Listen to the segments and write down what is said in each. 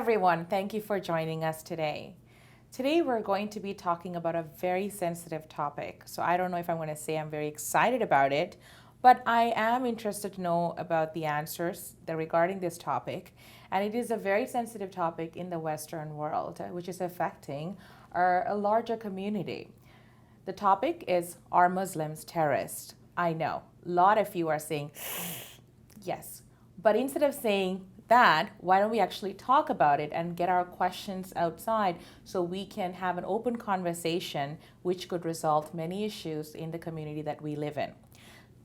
everyone. Thank you for joining us today. Today, we're going to be talking about a very sensitive topic. So I don't know if I'm going to say I'm very excited about it, but I am interested to know about the answers regarding this topic. And it is a very sensitive topic in the Western world, which is affecting a larger community. The topic is, are Muslims terrorists? I know, a lot of you are saying, yes. But instead of saying that, why don't we actually talk about it and get our questions outside so we can have an open conversation which could resolve many issues in the community that we live in.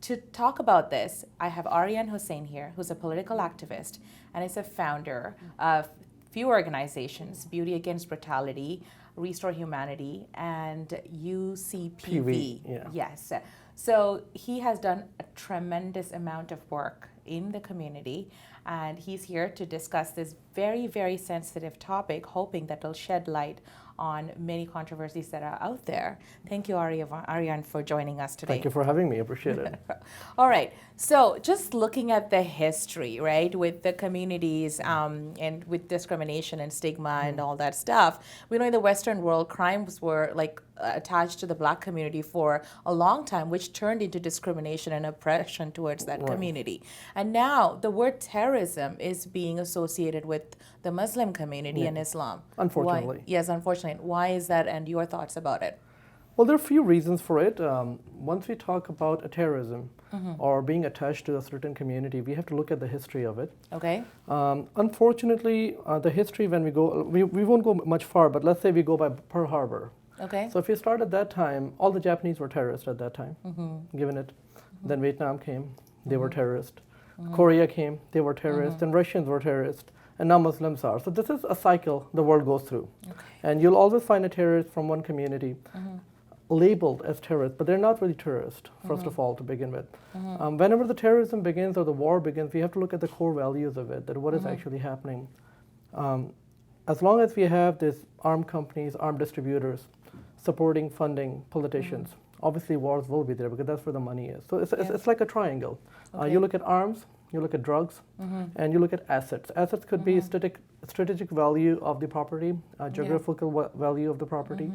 To talk about this, I have Aryan Hussain here, who's a political activist and is a founder of few organizations, Beauty Against Brutality, Restore Humanity, and UCPV. Yeah. Yes. So he has done a tremendous amount of work in the community, and he's here to discuss this very, very sensitive topic, hoping that it'll shed light on many controversies that are out there. Thank you, Aryan, for joining us today. Thank you for having me. Appreciate it. All right. So just looking at the history, right, with the communities and with discrimination and stigma and all that stuff, we know in the Western world, crimes were like attached to the Black community for a long time, which turned into discrimination and oppression towards that community. And now the word terrorism is being associated with the Muslim community and Islam. Unfortunately. Why? Yes, unfortunately. Why is that, and your thoughts about it? Well, there are a few reasons for it. Once we talk about a terrorism or being attached to a certain community, we have to look at the history of it. Okay. Unfortunately, the history, when we go, we won't go much far, but let's say we go by Pearl Harbor. Okay. So if you start at that time, all the Japanese were terrorists at that time, given it. Then Vietnam came, they were terrorists. Korea came, they were terrorists, and Russians were terrorists, and now Muslims are. So this is a cycle the world goes through. Okay. And you'll always find a terrorist from one community labeled as terrorists, but they're not really terrorists, first of all, to begin with. Whenever the terrorism begins or the war begins, we have to look at the core values of it, that what is actually happening. As long as we have these armed companies, armed distributors, supporting, funding politicians, obviously wars will be there because that's where the money is. So it's like a triangle. You look at arms, you look at drugs, and you look at assets. Assets could be strategic value of the property, geographical value of the property,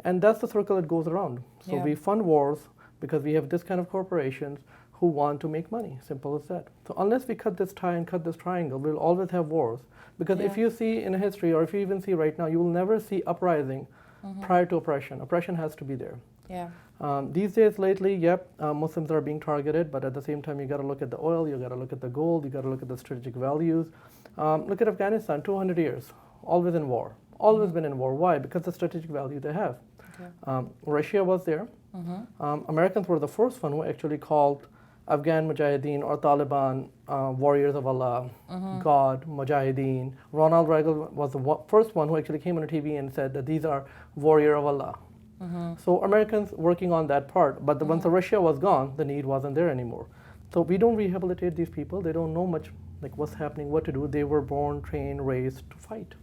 and that's the circle that goes around. So we fund wars because we have this kind of corporations who want to make money, simple as that. So unless we cut this tie and cut this triangle, we'll always have wars. Because if you see in history, or if you even see right now, you will never see uprising prior to oppression. Oppression has to be there. Yeah. These days, lately, Muslims are being targeted, but at the same time, you got to look at the oil, you got to look at the gold, you got to look at the strategic values. Look at Afghanistan, 200 years, always in war, always been in war. Why? Because the strategic value they have. Okay. Russia was there. Americans were the first one who actually called Afghan Mujahideen or Taliban warriors of Allah, God, Mujahideen. Ronald Reagan was the first one who actually came on TV and said that these are warrior of Allah. So Americans working on that part, but once Russia was gone, the need wasn't there anymore. So we don't rehabilitate these people. They don't know much like what's happening, what to do. They were born, trained, raised to fight.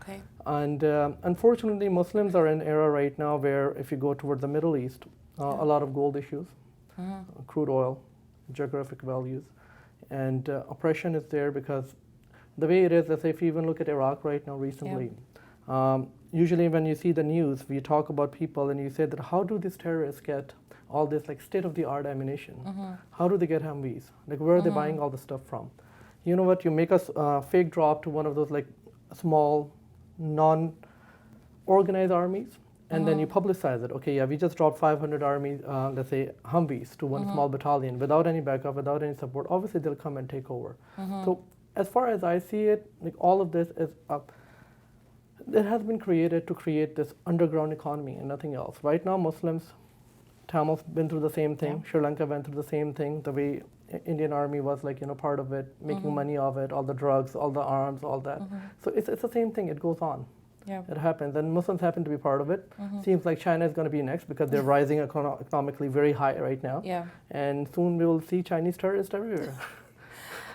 Okay. And unfortunately, Muslims are in an era right now where if you go toward the Middle East, a lot of gold issues, crude oil, geographic values, and oppression is there because the way it is, let's say if you even look at Iraq right now recently, usually when you see the news, we talk about people and you say that how do these terrorists get all this like state-of-the-art ammunition? How do they get Humvees? Like where are they buying all the stuff from? You know what, you make a fake drop to one of those like small, non-organized armies, and then you publicize it. Okay, we just dropped 500 army, let's say Humvees to one small battalion without any backup, without any support. Obviously, they'll come and take over. So as far as I see it, like all of this is it has been created to create this underground economy and nothing else. Right now, Muslims, Tamils been through the same thing. Sri Lanka went through the same thing. The way Indian army was like, part of it, making money of it, all the drugs, all the arms, all that. So it's the same thing. It goes on. Yeah. It happens, and Muslims happen to be part of it. Seems like China is going to be next because they're rising economically very high right now. Yeah. And soon we will see Chinese terrorists everywhere.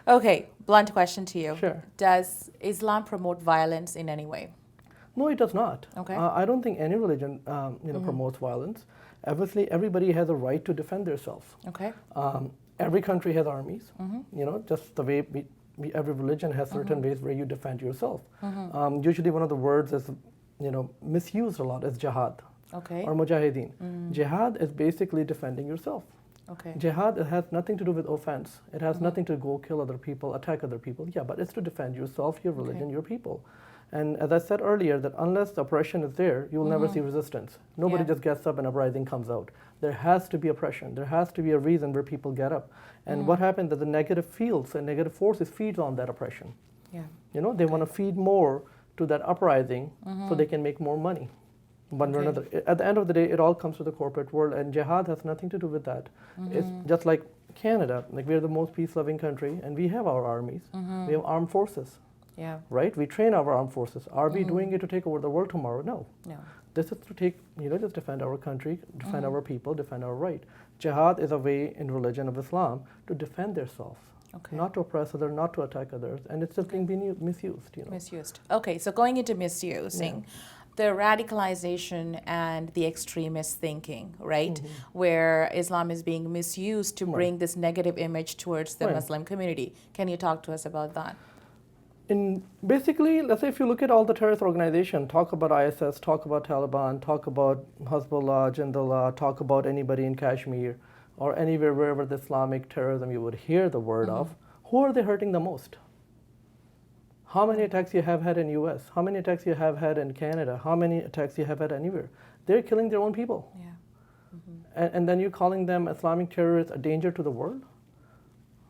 Okay, blunt question to you. Sure. Does Islam promote violence in any way? No, it does not. Okay. I don't think any religion, promotes violence. Obviously, everybody has a right to defend themselves. Okay. Every country has armies. Just the way every religion has certain ways where you defend yourself. Usually one of the words is, misused a lot is jihad Okay. or mujahideen. Jihad is basically defending yourself. Okay. Jihad, it has nothing to do with offense. It has nothing to go kill other people, attack other people. Yeah, but it's to defend yourself, your religion, your people. And as I said earlier, that unless the oppression is there, you will never see resistance. Nobody just gets up and uprising comes out. There has to be oppression. There has to be a reason where people get up. And what happens is the negative fields and negative forces feeds on that oppression. Yeah. They want to feed more to that uprising so they can make more money. One or another. At the end of the day, it all comes to the corporate world, and jihad has nothing to do with that. It's just like Canada. Like, we're the most peace-loving country, and we have our armies. We have armed forces. Yeah. Right? We train our armed forces. Are we doing it to take over the world tomorrow? No. No. This is to take, just defend our country, defend our people, defend our right. Jihad is a way in religion of Islam to defend themselves, not to oppress others, not to attack others, and it's just being misused. Misused. Okay, so going into misusing, the radicalization and the extremist thinking, right? Where Islam is being misused to bring this negative image towards the Muslim community. Can you talk to us about that? Basically, let's say if you look at all the terrorist organizations, talk about ISS, talk about Taliban, talk about Hezbollah, Jindallah, talk about anybody in Kashmir or anywhere wherever the Islamic terrorism you would hear the word of, who are they hurting the most? How many attacks you have had in US? How many attacks you have had in Canada? How many attacks you have had anywhere? They're killing their own people. Yeah. And then you're calling them Islamic terrorists a danger to the world?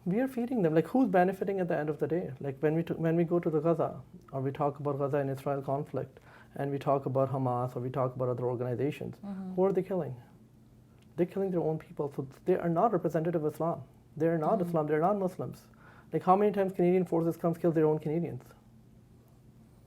We are feeding them. Like, who's benefiting at the end of the day? Like, when we go to the Gaza, or we talk about Gaza and Israel conflict, and we talk about Hamas, or we talk about other organizations, who are they killing? They're killing their own people. So they are not representative of Islam. They're not Islam. They're not Muslims. Like, how many times Canadian forces come kill their own Canadians?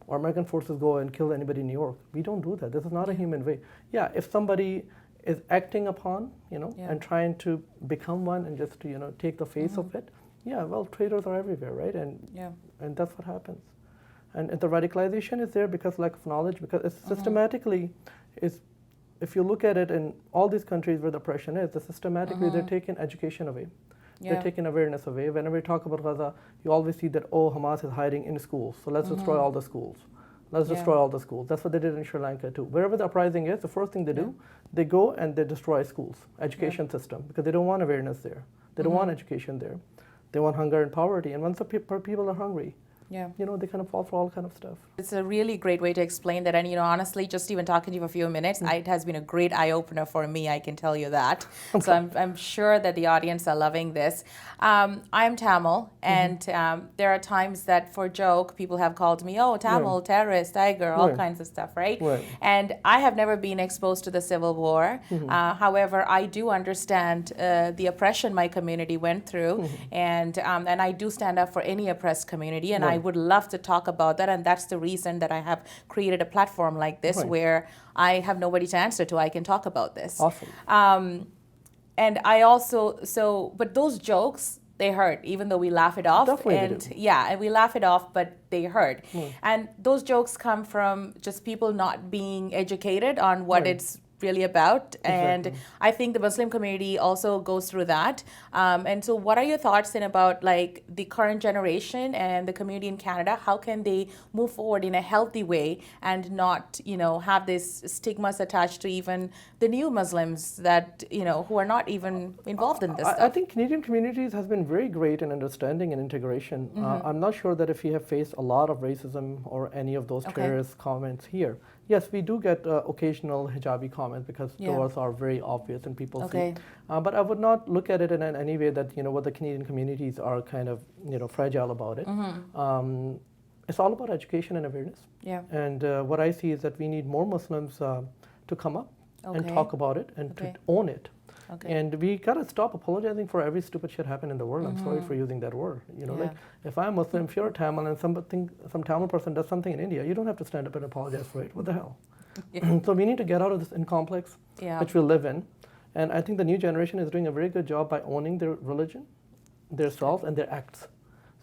Or American forces go and kill anybody in New York? We don't do that. This is not a human way. Yeah, if somebody is acting upon, and trying to become one and just to, take the face of it, well, traitors are everywhere, right? And that's what happens. And the radicalization is there because lack of knowledge, because it's systematically, if you look at it in all these countries where the oppression is, systematically they're taking education away. They're taking awareness away. Whenever we talk about Gaza, you always see that, Hamas is hiding in schools, so let's destroy all the schools. Let's destroy all the schools. That's what they did in Sri Lanka too. Wherever the uprising is, the first thing they do, they go and they destroy schools, education system, because they don't want awareness there. They don't want education there. They want hunger and poverty. And once the people are hungry, they kind of fall for all kind of stuff. It's a really great way to explain that. And, honestly, just even talking to you for a few minutes, it has been a great eye-opener for me, I can tell you that. So I'm sure that the audience are loving this. I'm Tamil, and there are times that for joke, people have called me, Tamil, terrorist, tiger, all kinds of stuff, right? And I have never been exposed to the Civil War. However, I do understand the oppression my community went through, and I do stand up for any oppressed community, and I would love to talk about that, and that's the reason that I have created a platform like this where I have nobody to answer to. I can talk about this. Awesome. And I also, but those jokes, they hurt, even though we laugh it off. Definitely And they do. and we laugh it off, but they hurt. And those jokes come from just people not being educated on what it's really about. And I think the Muslim community also goes through that. And so what are your thoughts then about like the current generation and the community in Canada? How can they move forward in a healthy way and not, have this stigmas attached to even the new Muslims that, who are not even involved in this stuff? I think Canadian communities has been very great in understanding and integration. I'm not sure that if we have faced a lot of racism or any of those terrorist comments here. Yes, we do get occasional hijabi comments because those are very obvious and people see. But I would not look at it in any way that, what the Canadian communities are kind of, fragile about it. It's all about education and awareness. And what I see is that we need more Muslims to come up and talk about it and to own it. And we gotta stop apologizing for every stupid shit happen in the world. I'm sorry for using that word. Like if I'm Muslim, if you're a Tamil and some Tamil person does something in India, you don't have to stand up and apologize for it. What the hell? So we need to get out of this incomplex which we live in. And I think the new generation is doing a very good job by owning their religion, their self, and their acts.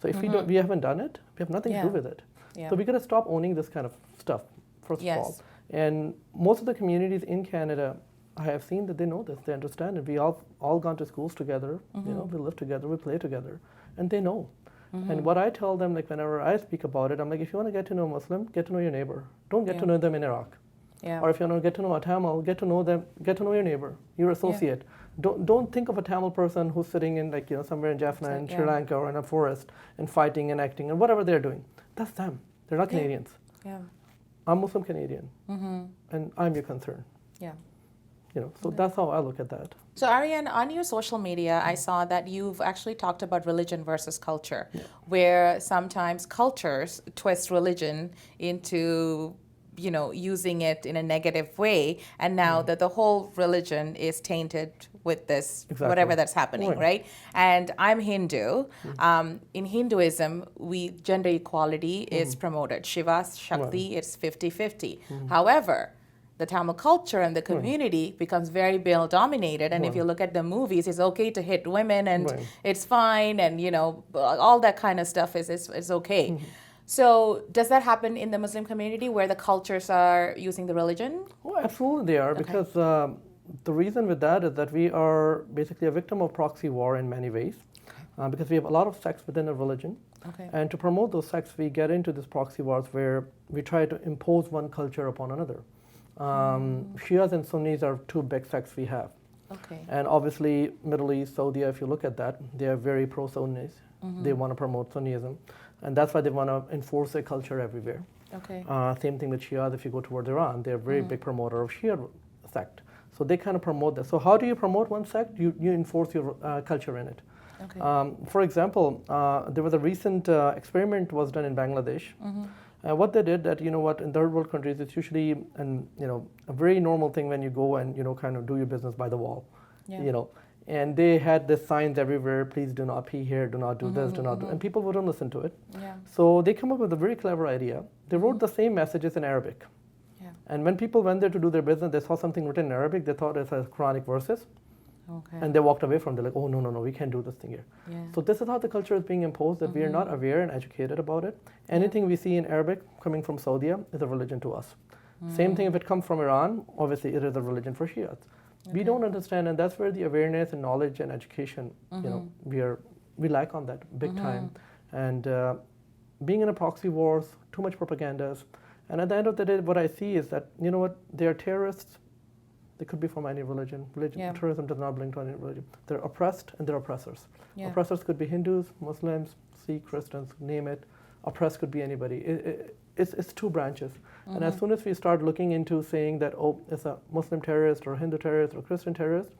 So if we haven't done it, we have nothing to do with it. So we gotta stop owning this kind of stuff, first of all. And most of the communities in Canada, I have seen that they know this, they understand it. We all gone to schools together, we live together, we play together, and they know. And what I tell them, like whenever I speak about it, I'm like, if you want to get to know a Muslim, get to know your neighbor. Don't get to know them in Iraq. Or if you want to get to know a Tamil, get to know them, get to know your neighbor, your associate. Don't think of a Tamil person who's sitting in somewhere in Jaffna in Sri Lanka or in a forest and fighting and acting and whatever they're doing. That's them. They're not Canadians. I'm Muslim Canadian, and I'm your concern. So that's how I look at that. So Aryan, on your social media, I saw that you've actually talked about religion versus culture, where sometimes cultures twist religion into using it in a negative way, and now that the whole religion is tainted with this, whatever that's happening, right? And I'm Hindu. In Hinduism, gender equality is promoted. Shiva, Shakti, it's 50-50. However, the Tamil culture and the community becomes very male dominated, and if you look at the movies, it's okay to hit women and it's fine, and all that kind of stuff is okay. So does that happen in the Muslim community where the cultures are using the religion? Oh, absolutely they are, because the reason with that is that we are basically a victim of proxy war in many ways, because we have a lot of sects within a religion. And to promote those sects, we get into this proxy wars where we try to impose one culture upon another. Shias and Sunnis are two big sects we have. And obviously, Middle East, Saudi, if you look at that, they are very pro-Sunnis. They want to promote Sunnism. And that's why they want to enforce their culture everywhere. Same thing with Shias. If you go towards Iran, they're a very big promoter of Shia sect. So they kind of promote that. So how do you promote one sect? You enforce your culture in it. For example, there was a recent experiment was done in Bangladesh. What they did that, in third world countries, it's usually a very normal thing when you go and, kind of do your business by the wall, And they had the signs everywhere, please do not pee here, do not do this, do not do, and people wouldn't listen to it. So they come up with a very clever idea. They wrote the same messages in Arabic. And when people went there to do their business, they saw something written in Arabic, they thought it was Quranic verses. And they walked away from it, like, oh, no, we can't do this thing here. So this is how the culture is being imposed, that we are not aware and educated about it. Anything we see in Arabic coming from Saudi is a religion to us. Same thing if it comes from Iran, obviously it is a religion for Shias. We don't understand, and that's where the awareness and knowledge and education, we lack on that big time. And being in a proxy wars, too much propagandas, and at the end of the day, what I see is that, they are terrorists. They could be from any religion. Terrorism does not belong to any religion. They're oppressed and they're oppressors. Oppressors could be Hindus, Muslims, Sikh, Christians, name it. Oppressed could be anybody. It's two branches. And as soon as we start looking into saying that, it's a Muslim terrorist or a Hindu terrorist or a Christian terrorist,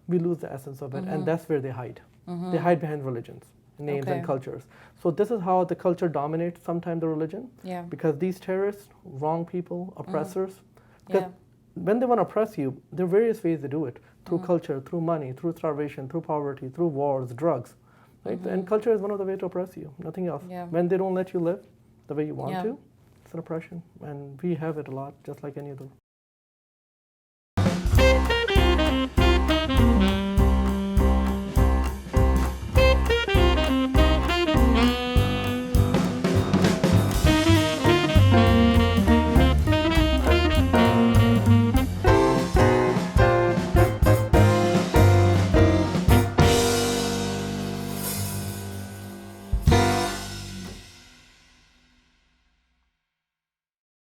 we lose the essence of it. And that's where they hide. They hide behind religions, names and cultures. So this is how the culture dominates sometimes the religion. Because these terrorists, wrong people, oppressors, because when they want to oppress you, there are various ways they do it. Through culture, through money, through starvation, through poverty, through wars, drugs. Right? And culture is one of the ways to oppress you, nothing else. When they don't let you live the way you want to, it's an oppression. And we have it a lot, just like any other